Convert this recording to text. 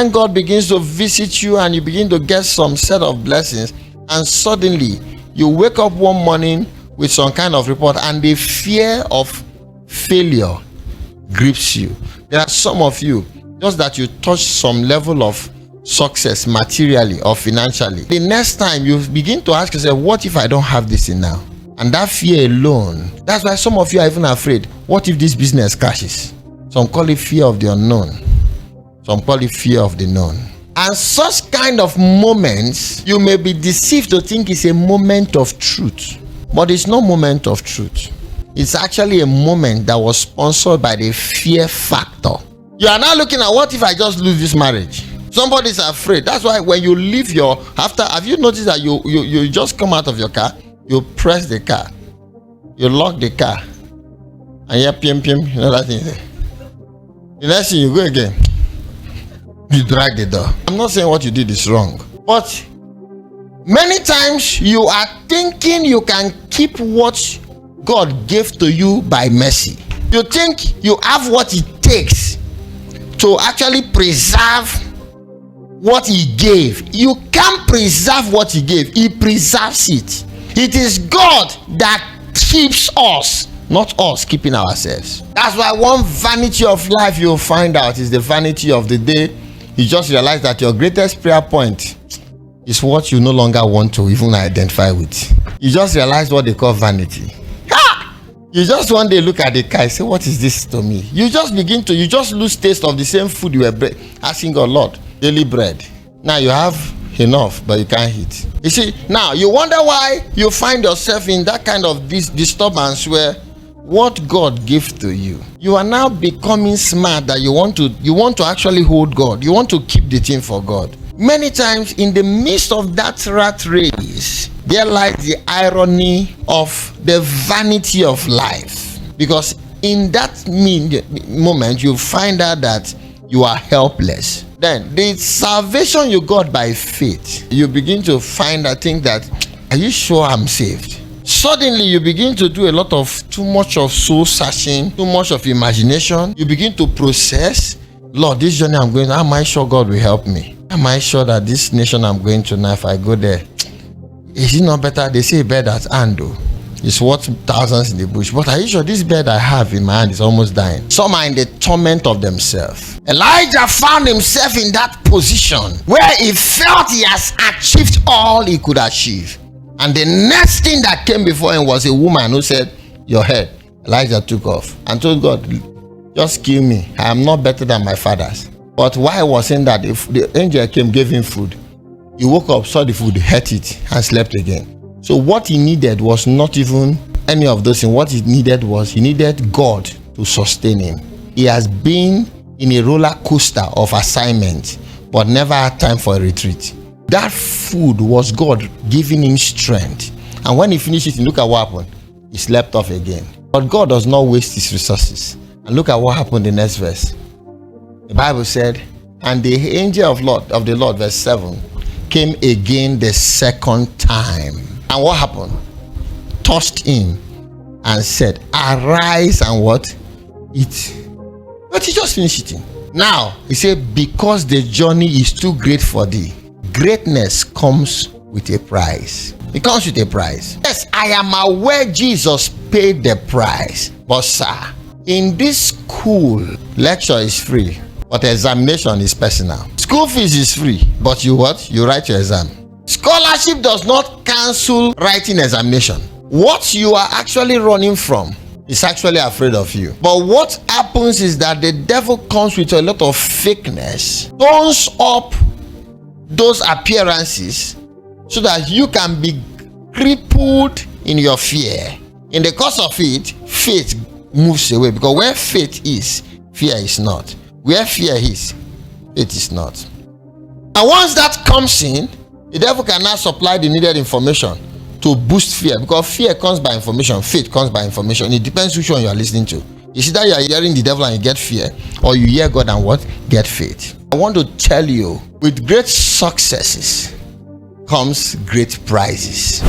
And God begins to visit you and you begin to get some set of blessings, and suddenly you wake up one morning with some kind of report and the fear of failure grips you. There are some of you, just that you touch some level of success materially or financially, the next time you begin to ask yourself, what if I don't have this thing now? And that fear alone, that's why some of you are even afraid. What if this business crashes? Some call it fear of the unknown, some call it fear of the known. And such kind of moments, you may be deceived to think it's a moment of truth, but it's no moment of truth. It's actually a moment that was sponsored by the fear factor. You are now looking at, what if I just lose this marriage? Somebody's afraid. That's why when you leave have you noticed that you just come out of your car, you press the car, you lock the car, and you pim, you know that thing. The next thing you go again, you drag the door. I'm not saying what you did is wrong, but many times you are thinking you can keep what God gave to you by mercy. You think you have what it takes to actually preserve what he gave. You can't preserve what he gave. He preserves it. It is God that keeps us, not us keeping ourselves. That's why one vanity of life you'll find out is the vanity of the day you just realize that your greatest prayer point is what you no longer want to even identify with. You just realize what they call vanity. You just one day look at the car and say, what is this to me? You just lose taste of the same food you were asking God, Lord, daily bread. Now you have enough, but you can't eat. You see, now you wonder why you find yourself in that kind of this disturbance where what God gave to you, you are now becoming smart that you want to actually hold God. You want to keep the thing for God. Many times in the midst of that rat race, there lies the irony of the vanity of life. Because in that moment, you find out that you are helpless. Then the salvation you got by faith, you begin to find that thing that, are you sure I'm saved? Suddenly you begin to do too much of soul searching, too much of imagination. You begin to process, Lord, this journey I'm going, am I sure God will help me? Am I sure that this nation I'm going to now, if I go there, is it not better? They say a bird at hand though, it's worth thousands in the bush. But are you sure this bird I have in my hand is almost dying? Some are in the torment of themselves. Elijah found himself in that position where he felt he has achieved all he could achieve. And the next thing that came before him was a woman who said, your head. Elijah took off and told God, just kill me. I am not better than my fathers. But while he was saying that, if the angel came, gave him food, he woke up, saw the food, ate it, and slept again. So what he needed was not even any of those things. What he needed was, he needed God to sustain him. He has been in a roller coaster of assignment, but never had time for a retreat. That food was God giving him strength. And when he finished it, look at what happened. He slept off again. But God does not waste his resources. And look at what happened in the next verse. The Bible said, and the angel of the Lord, verse 7, came again the second time. And what happened? Touched him and said, arise and what? Eat. But he just finished eating. Now, he said, because the journey is too great for thee. Greatness comes with a price. It comes with a price. Yes, I am aware Jesus paid the price. But sir, in this school, lecture is free, but examination is personal. School fees is free, but you write your exam. Scholarship does not cancel writing examination. What you are actually running from is actually afraid of you. But what happens is that the devil comes with a lot of fakeness, tones up those appearances so that you can be crippled in your fear. In the course of it, faith moves away, because where faith is, fear is not. Where fear is, faith is not. And once that comes in, the devil can now supply the needed information to boost fear, because fear comes by information, faith comes by information. It depends which one you are listening to. You see that you are hearing the devil and you get fear, or you hear God and what? Get faith. I want to tell you, with great successes comes great prizes.